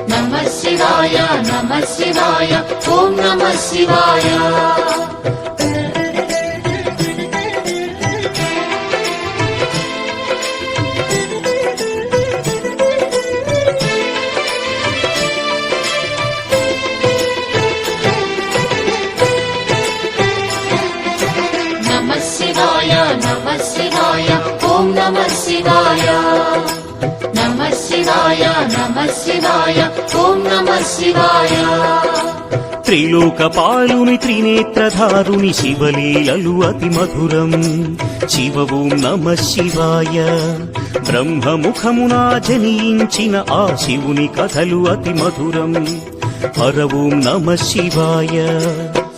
నమః శివాయ నమః శివాయ ఓం నమః శివాయ. నమః శివాయ నమః శివాయ ఓం నమః శివాయ. నమః శివాయ నమః శివాయ ఓం నమః శివాయ. త్రిలోకపాలుని త్రినేత్రధారుని శివలీలలు అతి మధురం. శివ ఓం నమః శివాయ. బ్రహ్మముఖమున జనించిన ఆ శివుని కథలు అతి మధురం. హర ఓం నమః శివాయ.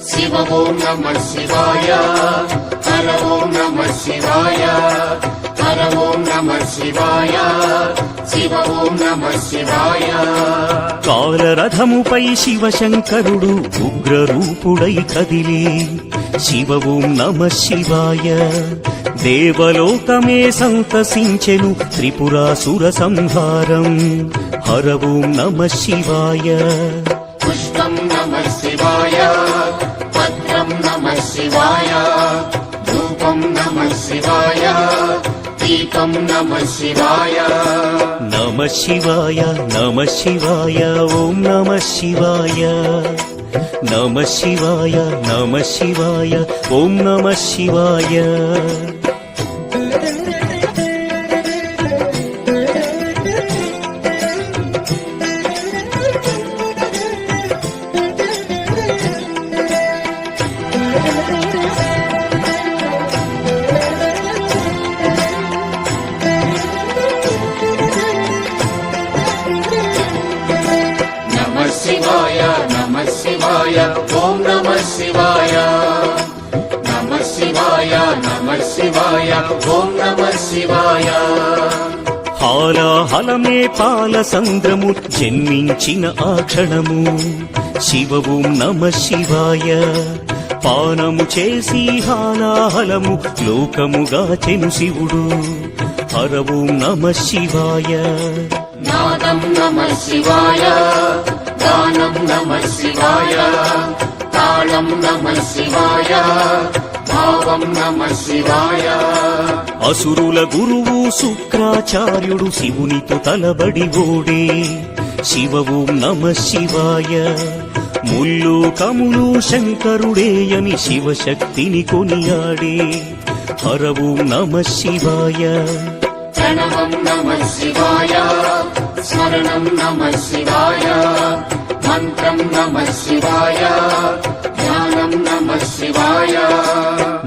శివ ఓం నమః శివాయ. హర ఓం నమః శివాయ. హర ఓం నమః శివాయ. శివ ఓం నమః శివాయ. కాలరథముపై శివశంకరుడు ఉగ్రరూపుడై కదిలి శివ ఓం నమః శివాయ. దేవలోకమే సంతసించెను త్రిపురాసుర సంహారం. హర ఓం నమః శివాయ. పుష్పం నమః శివాయ. పత్రం నమః శివాయ. ధూపం నమః శివాయ. దీపం నమః శివాయ. నమః శివాయ నమః శివాయ ఓం నమః శివాయ. నమః శివాయ నమః శివాయ ఓం నమః శివాయ. ఓం నమః శివాయ. నమః శివాయ నమః శివాయ ఓం నమః శివాయ. హాలాహలమే పాల సంద్రము జన్మించిన ఆ క్షణము. శివ ఓం నమః శివాయ. పానము చేసి హాలాహలము లోకముగా చెను శివుడు. హర ఓం నమః శివాయ. నాదం నమః శివాయ. గానం నమః శివాయ. తాళం నమః శివాయ. భావం నమః శివాయ. అసురుల గురువు శుక్రాచార్యుడు శివునితో తలబడి ఓడే. శివ ఓం నమః శివాయ. ముల్లోకములు శంకరుడేయని శివశక్తిని కొనియాడే. హర ఓం నమః శివాయ. ప్రణవం నమః శివాయ. స్మరణం నమః శివాయ. మంత్రం నమః శివాయ. ధ్యానం నమః శివాయ.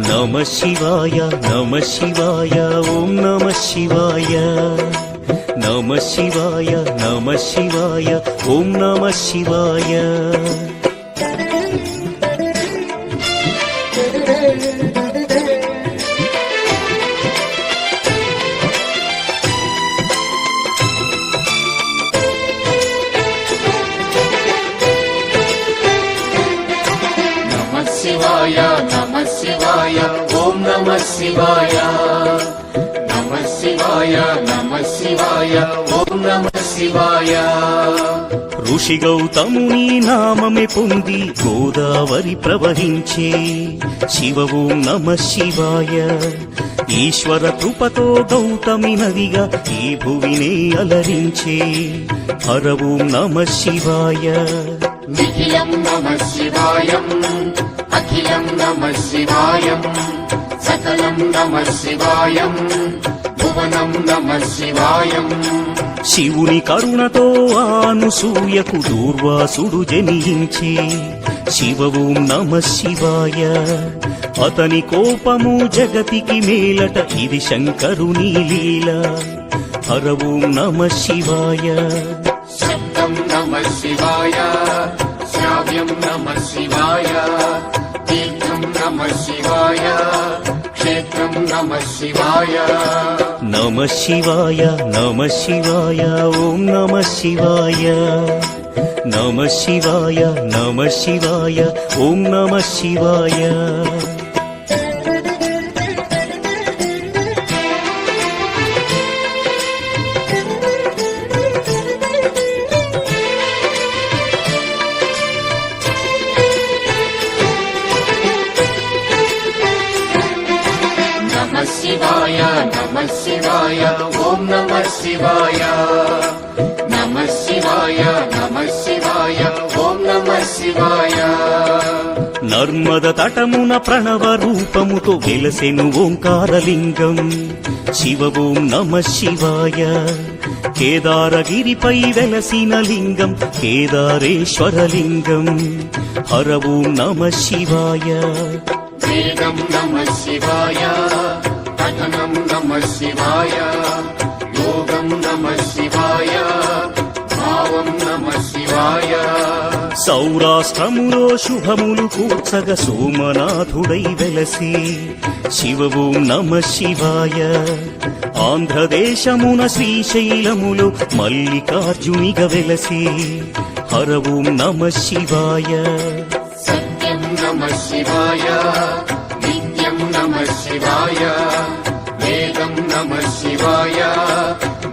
నమః శివాయ నమః శివాయ ఓం నమః శివాయ. నమః శివాయ నమః శివాయ ఓం నమః శివాయ. నమః శివాయ ఓం నమః శివాయ. నమః శివాయ నమః శివాయ ఓం నమః శివాయ. ఋషి గౌతముని నామమే పొంది గోదావరి ప్రవహించే. శివ ఓం నమః శివాయ. ఈశ్వర కృపతో గౌతమి నదిగా ఈ భువినే అలరించే. హర ఓం నమః శివాయ. నిఖిలం నమః శివాయం. అఖిలం నమః శివాయం. సకలం నమః శివాయం. భువనం నమః శివాయం. శివుని కరుణతో అనసూయకు దూర్వాసుడు జనించే. శివ ఓం నమః శివాయ. అతని కోపము జగతికి మేలట ఇది శంకరుని లీల. హర ఓం నమః శివాయ. శబ్దం నమః శివాయ. శ్రావ్యం నమః శివాయ. తీర్థం నమః శివాయ. క్షేత్రం నమః శివాయ. నమః శివాయ నమః శివాయ ఓం నమః శివాయ. నమః శివాయ నమః శివాయ ఓం నమః శివాయ. శివాయ నమః శివాయ నమః శివాయ ఓం నమః శివాయ నర్మద తటమున ప్రణవ రూపముతో వెలసెను ఓంకారలింగం శివ ఓం నమః శివాయ కేదారగిరిపై వెలసిన లింగం కేదారేశ్వరలింగం హర ఓం నమః శివాయ వేదం నమః శివాయ పఠనం నమః శివాయ యోగం నమః శివాయ భావం నమః శివాయ సౌరాష్ట్రములో శుభములు కూర్చగ సోమనాథుడై వెలసి శివ ఓం నమః శివాయ ఆంధ్రదేశమున శ్రీశైలములో మల్లికార్జునిగ వెలసి హర ఓం నమః శివాయ సత్యం నమః శివాయ నిత్యం నమః శివాయ వేదం నమః శివాయ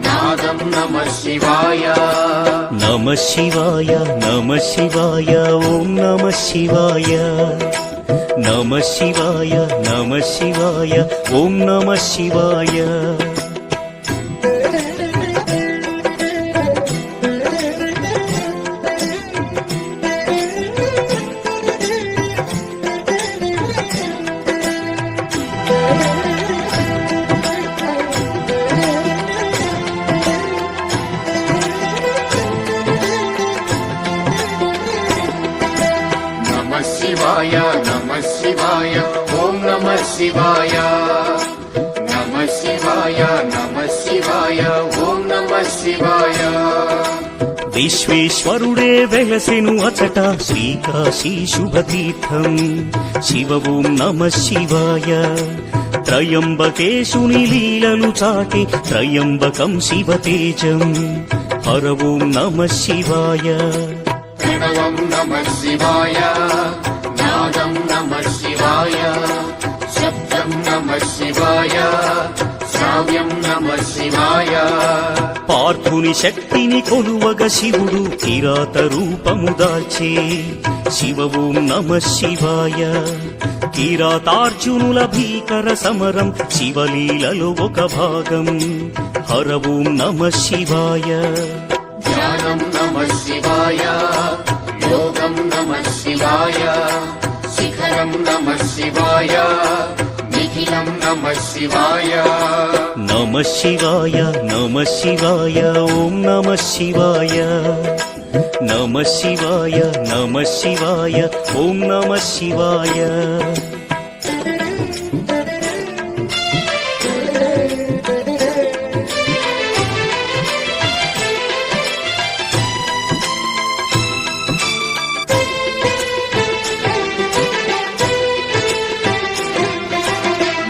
నాదం నమః శివాయ నమః శివాయ నమః శివాయ ఓం నమః శివాయ నమః శివాయ నమః శివాయ ఓం నమః శివాయ నమః శివాయ నమః శివాయ ఓం నమః శివాయ నమః శివాయ నమః శివాయ ఓం నమః శివాయ విశ్వేశ్వరుడే వెలసెను అచట శ్రీకాశీ శుభతీర్థం శివ ఓం నమః శివాయ త్రయంబకేశుని లీలలు చాటి త్రయంబకం శివతేజం హర ఓం నమః శివాయ ప్రణవం నమః శివాయ నాదం నమః శివాయ శబ్దం నమః శివాయ శ్రావ్యం నమః శివాయ పార్థుని శక్తిని కొలువగ శివుడు కిరాత రూపము దాల్చే శివ ఓం నమః శివాయ కిరాతార్జునుల భీకర సమరం శివలీలలో ఒక భాగం హర ఓం నమః శివాయ ధ్యానం నమః శివాయ యోగం నమః శివాయ శిఖరం నమః శివాయ నిఖిలం నమః శివాయ నమః శివాయ నమః శివాయ ఓం నమః శివాయ నమః శివాయ నమః శివాయ ఓం నమః శివాయ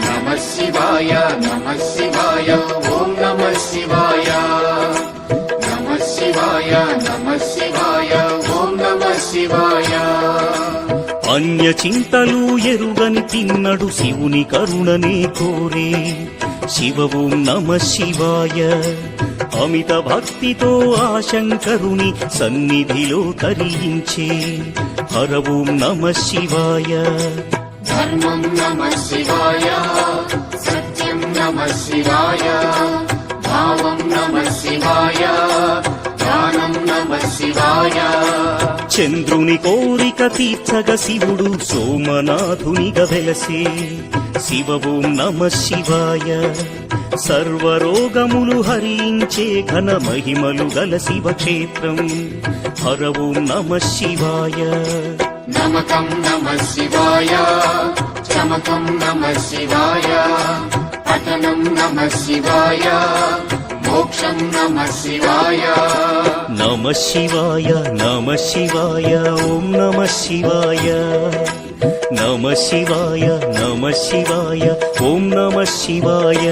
నమః శివాయ నమః శివాయ ఓం నమః శివాయ నమః శివాయ నమః శివాయ ఓం నమః శివాయ అన్య చింతలు ఎరుగని తిన్నడు శివుని కరుణనే కోరే శివ ఓం నమః శివాయ అమిత భక్తితో ఆ శంకరుని సన్నిధిలో తరించే హర ఓం నమః శివాయ ధర్మం నమః శివాయ సత్యం నమః శివాయ భావం నమః శివాయ జ్ఞానం నమః శివాయ చంద్రుని కోరిక తీర్చగ శివుడు సోమనాథునిగా వెలసే శివ ఓం నమః శివాయ సర్వరోగములు హరించే ఘన మహిమలు గల శివక్షేత్రం హర ఓం నమః శివాయ నమకం నమః శివాయ చమకం నమః శివాయ పఠనం నమః శివాయ మోక్షం నమః శివాయ నమః శివాయ నమః శివాయ ఓం నమః శివాయ నమః శివాయ నమః శివాయ ఓం నమః శివాయ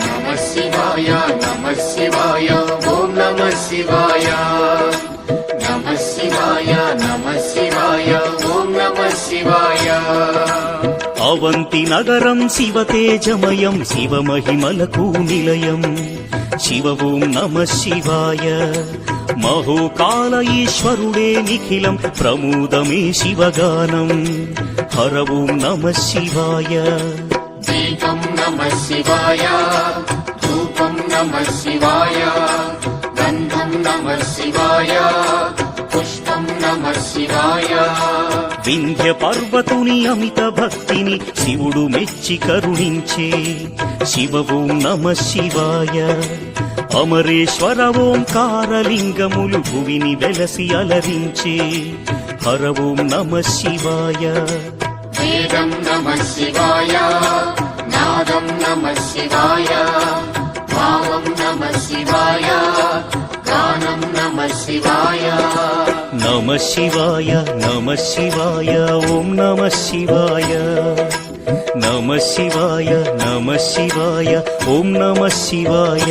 నమః శివాయ నమః శివాయ ఓం నమః శివాయ నమః శివాయ శివాయ నమః శివాయ ఓం నమః శివాయ అవంతి నగరం శివతేజమయం శివమహిమలకు నిలయం శివ ఓం నమః శివాయ మహోకాల ఈశ్వరుడే నిఖిలం ప్రమోదమే శివగానం హర ఓం నమః శివాయ దీపం నమః శివాయ ధూపం నమః శివాయ గంధం నమః శివాయ పుష్పం నమః శివాయ వింధ్య పర్వతుని అమిత భక్తిని శివుడు మెచ్చి కరుణించే శివ ఓం నమః శివాయ అమరేశ్వర ఓంకారలింగములు భువిని వెలసి అలరించే హర ఓం నమః శివాయ వేదం నమః శివాయ నాదం నమః శివాయ భావం నమః శివాయ గానం నమః శివాయ నమః శివాయ నమః శివాయ ఓం నమః శివాయ నమః శివాయ నమః శివాయ ఓం నమః శివాయ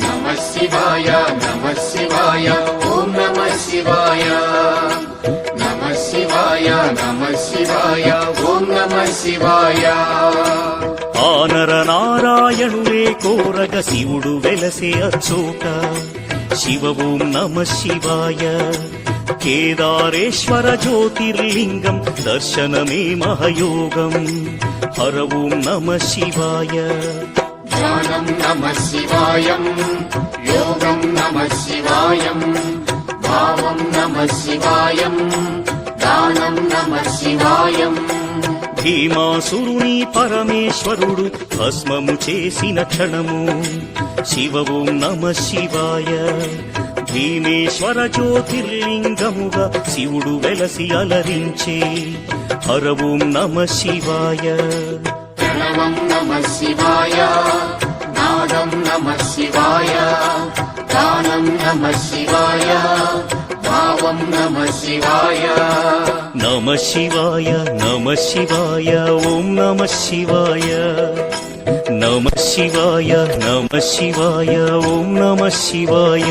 నమః శివాయ నమః శివాయ ఓం నమః శివాయ నమః శివాయ నమః శివాయ ఓం నమః శివాయ ఆనర నారాయణులే కోరగ శివుడు వెలసే అచ్చోట శివ ఓం నమః శివాయ కేదారేశ్వర జ్యోతిర్లింగం దర్శనమే మహయోగం హర ఓం నమః శివాయ ధ్యానం నమః శివాయం యోగం నమః శివాయం భావం నమః శివాయం దానం నమః శివాయం భీమాసురుని పరమేశ్వరుడు భస్మము చేసిన క్షణము శివ ఓం నమః శివాయ భీమేశ్వర జ్యోతిర్లింగముగా శివుడు వెలసి అలరించే హర ఓం నమః శివాయ ప్రణవం నమః శివాయ నాదం నమః శివాయ గానం నమః శివాయ భావం నమః శివాయ నమః శివాయ నమః శివాయ ఓం నమః శివాయ నమః శివాయ నమః శివాయ ఓం నమః శివాయ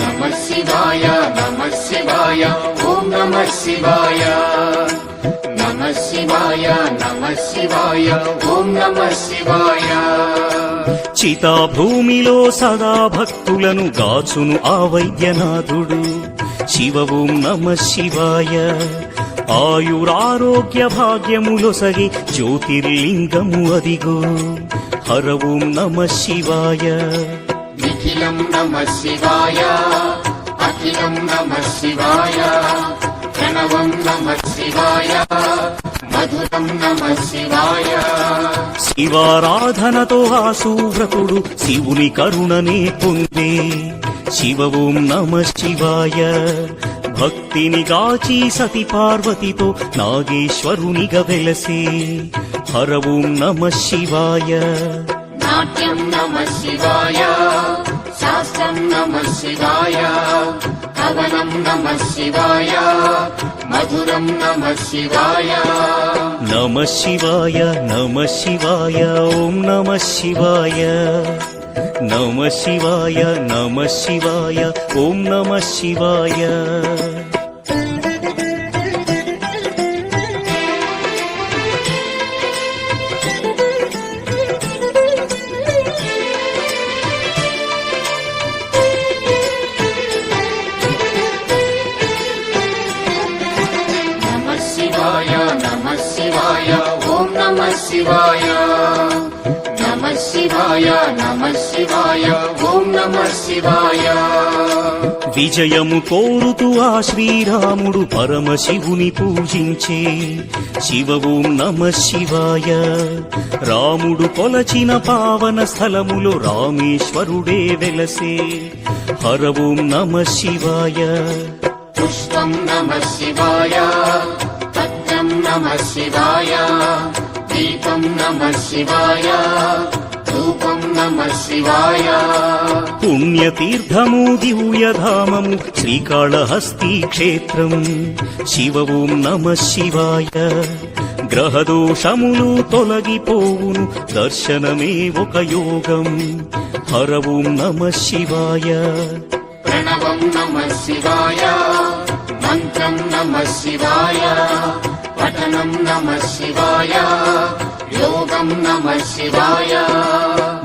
నమః శివాయ నమః శివాయ ఓం నమః శివాయ నమః శివాయ నమః శివాయ ఓం నమః శివాయ చితాభూమిలో సదా భక్తులను గాచును ఆ వైద్యనాథుడు శివ ఓం నమః శివాయ ఆయురారోగ్య భాగ్యములొసగి జ్యోతిర్లింగము అదిగో హర ఓం నమః శివాయ నిఖిలం నమః శివాయ అఖిలం నమః శివాయ ప్రణవం నమః శివాయ మధురం నమః శివాయ శివారాధనతో ఆ సువ్రతుడు శివుని కరుణనే పొందే శివ ఓం నమః శివాయ భక్తిని గాచి సతి పార్వతితో నాగేశ్వరునిగా వెలసే హర ఓం నమః శివాయ నాట్యం నమః శివాయ శాస్త్రం నమః శివాయ కవనం నమః శివాయ మధురం నమః శివాయ నమః శివాయ నమః శివాయ ఓం నమః శివాయ నమః శివాయ నమః శివాయ ఓం నమః శివాయ నమః శివాయ నమః శివాయ ఓం నమః శివాయ నమః శివాయ నమః శివాయ ఓం నమః శివాయ. విజయము కోరుతూ ఆ శ్రీరాముడు పరమశివుని పూజించే శివ ఓం నమః శివాయ. రాముడు కొలచిన పావన స్థలములో రామేశ్వరుడే వెలసే హర ఓం నమః శివాయ. పుష్పం నమః శివాయ, పత్రం నమః శివాయ, దీపం నమః శివాయ, ధూపం నమః శివాయ. పుణ్యతీర్థము దివ్యధామము శ్రీకాళహస్తి క్షేత్రం శివ ఓం నమః శివాయ. గ్రహదోషములు తొలగిపోవును దర్శనమే ఒక యోగం హర ఓం నమః శివాయ. ప్రణవం నమః శివాయ, మంత్రం నమః శివాయ, పఠనం నమః శివాయ, యోగం నమః శివాయ.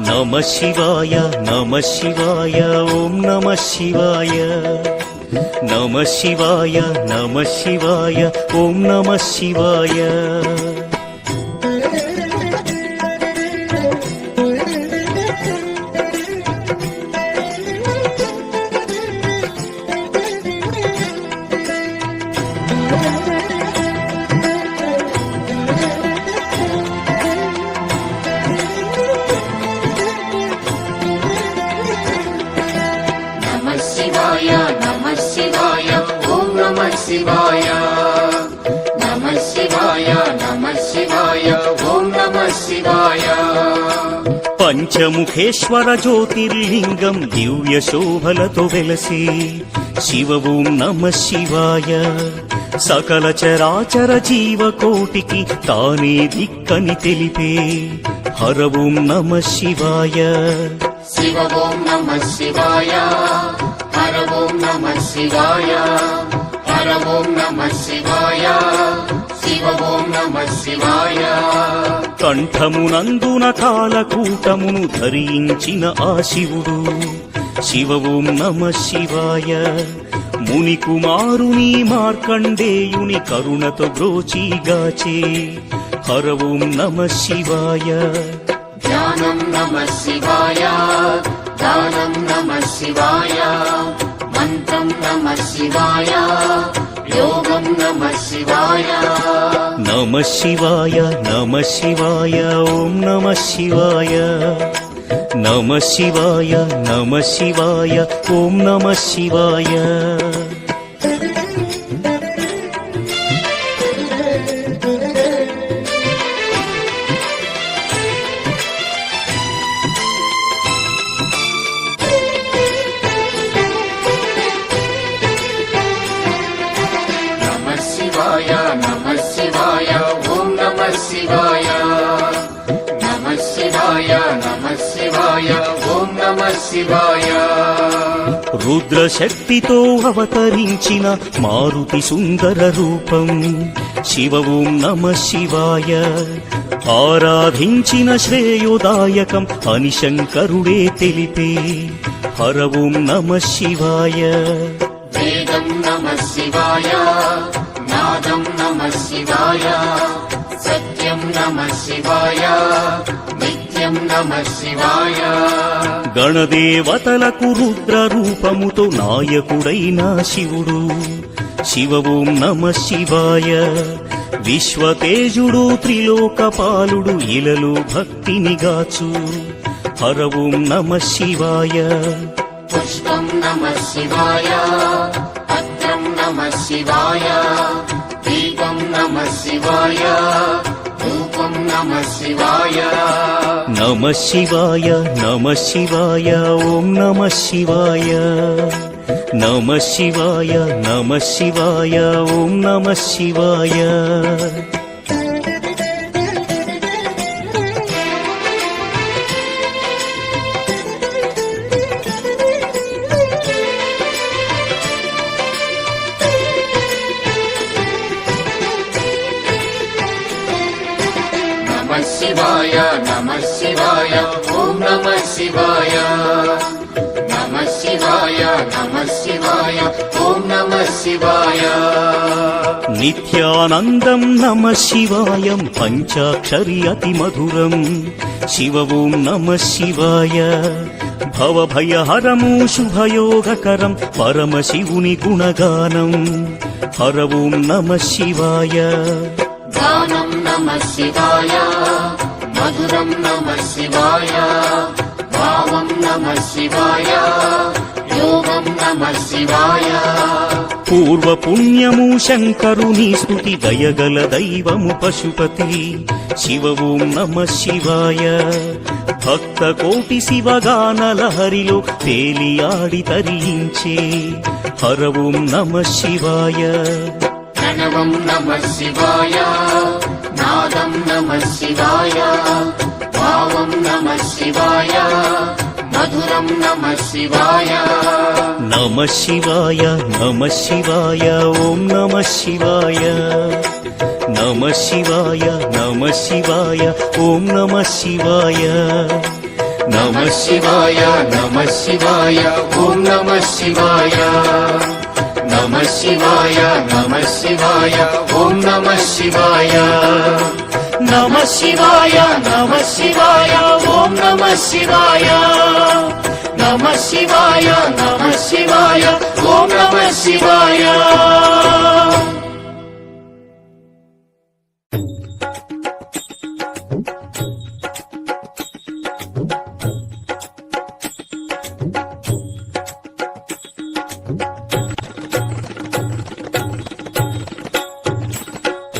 నమః శివాయ నమః శివాయ ఓం నమః శివాయ. నమః శివాయ నమః శివాయ ఓం నమః శివాయ. నమః శివాయ నమః శివాయ ఓం నమః శివాయ. నమః శివాయ నమః శివాయ ఓం నమః శివాయ. పంచముఖేశ్వర జ్యోతిర్లింగం దివ్య శోభలతో వెలసి శివ ఓం నమః శివాయ. సకల చరాచర జీవకోటికి తానే దిక్కని తెలిపే హర ఓం నమః శివాయ. శివ ఓం నమః శివాయ, హర ఓం నమః శివాయ, హర ఓం నమః శివాయ, శివ ఓం నమః శివాయ. కంఠమునందున కాలకూటమును ధరించిన ఆ శివుడు శివ ఓం నమః శివాయ. ముని కుమారుని మార్కండేయుని కరుణతో బ్రోచిగాచే హర ఓం నమః శివాయ. ధ్యానం నమః శివాయ, దానం నమః శివాయ, మంత్రం నమః శివాయ, యోగం నమః శివాయ. నమః శివాయ నమః శివాయ ఓం నమః శివాయ. నమః శివాయ నమః శివాయ ఓం నమః శివాయ. నమః శివాయ నమః శివాయ ఓం నమః శివాయ. నమః శివాయ నమః శివాయ ఓం నమః శివాయ. రుద్రశక్తితో అవతరించిన మారుతి సుందర రూపం శివ ఓం నమః శివాయ. ఆరాధించిన శ్రేయోదాయకం అని శంకరుడే తెలిపే హర ఓం నమః శివాయ. వేదం నమః శివాయ, నాదం నమః శివాయ, సత్యం నమః శివాయ, నిత్యం నమః శివాయ. గణదేవతలకు రుద్ర రూపముతో నాయకుడైన శివుడు శివ ఓం నమః శివాయ. విశ్వతేజుడు త్రిలోకపాలుడు ఇలలో భక్తిని గాచు హర ఓం నమః శివాయ. పుష్పం నమః శివాయ, పత్రం నమః శివాయ, దీపం నమః శివాయ, ధూపం నమః శివాయ. నమః శివాయ నమః శివాయ ఓం నమః శివాయ. నమః శివాయ నమః శివాయ ఓం నమః శివాయ. నమః శివాయ నమః శివాయ ఓం నమః శివాయ. నమః శివాయ నమః శివాయ ఓం నమః నమః శివాయ నిత్యానందం నమః శివాయం పంచాక్షరి అతి మధురం శివ ఓం నమః శివాయ భవభయహరము శుభయోగకరం పరమశివుని గుణగానం హర ఓం నమః శివాయ గానం నమః శివాయ మధురం నమః శివాయ భావం నమః శివాయ యోగం నమః శివాయ పూర్వ పుణ్యము శంకరుని స్తుతి దయగల దైవము పశుపతి శివ ఓం నమః శివాయ భక్త కోటి శివగాన లహరిలో తేలియాడి తరించే హర ఓం నమః శివాయ ప్రణవం నమః శివాయ నాదం నమః శివాయ భావం నమః శివాయ మధురం నమః శివాయ నమః శివాయ నమః శివాయ ఓం నమః శివాయ నమః శివాయ నమః శివాయ ఓం నమః శివాయ నమః శివాయ నమః శివాయ ఓం నమః శివాయ నమః శివాయ నమః శివాయ ఓం నమః శివాయ నమః శివాయ నమః శివాయ ఓం నమః శివాయ నమః శివాయ నమః శివాయ ఓం నమః శివాయ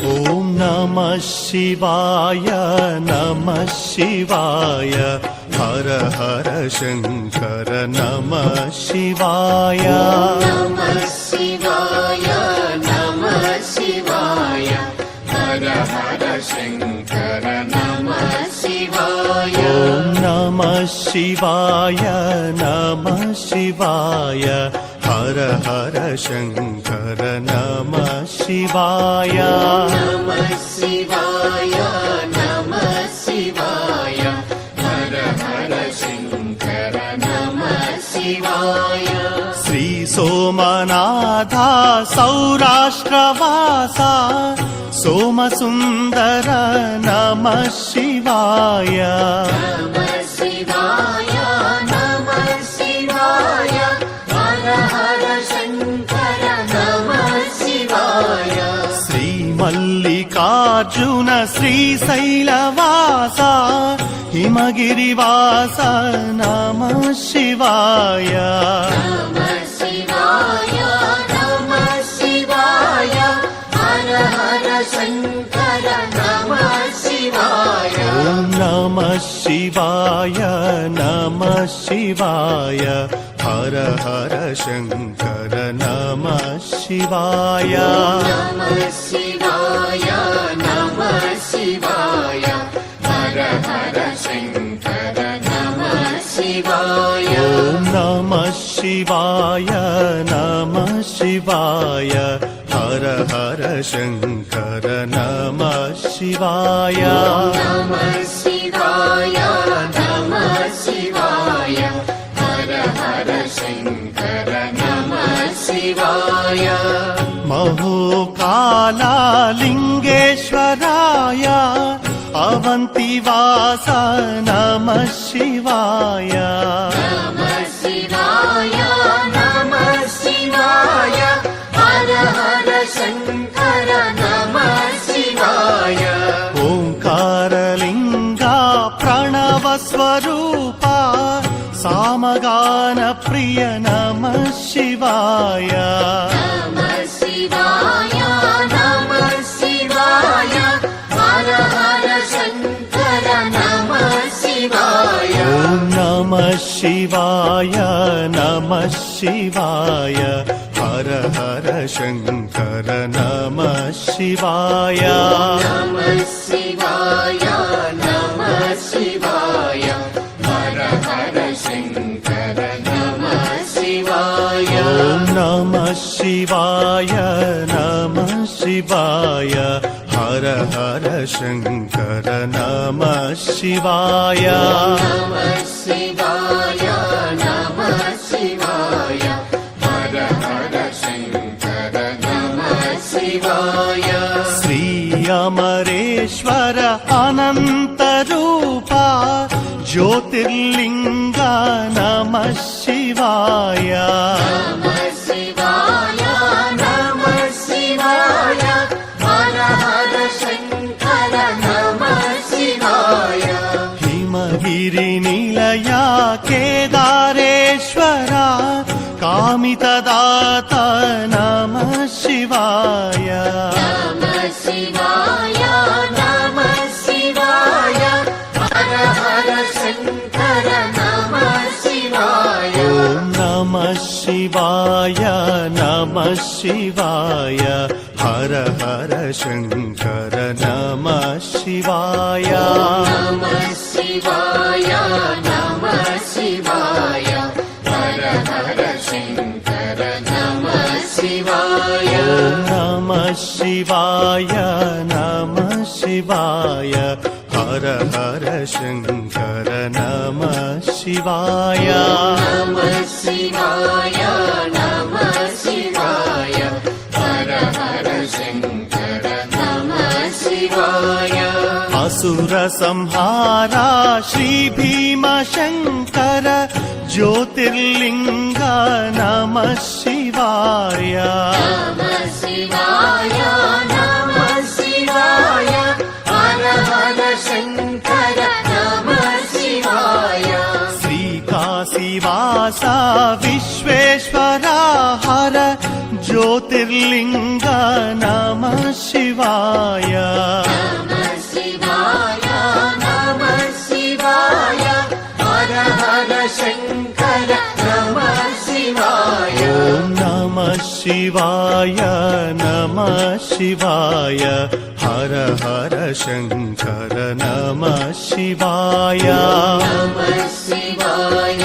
ఓం నమః శివాయ నమః శివాయ హర హర శంకర నమః శివాయ నమః శివాయ నమః శివాయ హర హర శంకర నమః శివాయ ఓం నమః శివాయ నమః శివాయ హర హర శంకర నమః శివాయ నమః శివాయ నమః శివాయ హర హర శంకర నమః శివాయ శ్రీ సోమనాథ సౌరాష్ట్రవాస సోమసుందర నమః శివాయ నమః శివాయ నమః శివాయ హర హర శంకర నమః శివాయ శ్రీ మల్లికార్జున శ్రీశైలవాస హిమగిరివాస నమః శివాయ నమః శివాయ నమః శివాయ హర హర శంకర నమః శివాయ ఓం నమః శివాయ నమః శివాయ హర హర శంకర నమః శివాయ నమః శివాయ నమః శివాయ హర హర శంకర నమః శివాయ ఓం నమః శివాయ నమః శివాయ హర హర శంకర నమః శివాయ నమః శివాయ నమః శివాయ హర హర శంకర నమః శివాయ మహోకాళలింగేశ్వరాయ అవంతివాస నమః శివాయ నమః శివాయ నమః శివాయ హర హర శంకర నమః శివాయ ఓంకారలింగా ప్రణవ స్వరూప సామగాన ప్రియ నమః శివాయ నమః శివాయ నమః శివాయ హర హర శంకర నమః శివాయ ఓం నమః శివాయ నమః శివాయ హర హర శంకర నమః శివాయ నమః శివాయ నమః శివాయ హర హర శంకర నమః శివాయ ఓం నమః శివాయ నమః శివాయ హర హర శంకర నమః శివాయ నమః శివాయ నమః శివాయ హర హర శంకర शिवाय श्री अमरेश्वर अनंत रूपा ज्योतिर्लिंग नमः शिवाय नमः शिवाय नमः शिवाय हर हर शंकर नमः शिवाय हिमगिरि निलया केदारेश्वरा कामितदाता नमः शिवाय नमः शिवाय नमः शिवाय हर हर शंकर नमः शिवाय ॐ नमः शिवाय नमः शिवाय हर हर शंकर नमः शिवाय नमः शिवाय नमः शिवाय हर हर शंकर नमः शिवाय ॐ नमः शिवाय नमः शिवाय हर हर शंकर नमः शिवाय नमः शिवाय नमः शिवाय हर हर शंकर नमः शिवाय असुर संहारा श्री भीम शंकर ज्योतिर्लिंग नमः शिवाय नमः शिवाय नमः शिवाय हर हर शंकर नमः शिवाय श्री काशीवासा विश्वेश्वरा हर ज्योतिर्लिंग नमः शिवाय नमः शिवाय नमः शिवाय हर हर शंकर नमः शिवाय ॐ नमः शिवाय नमः शिवाय हर हर शंकर नमः शिवाय नमः शिवाय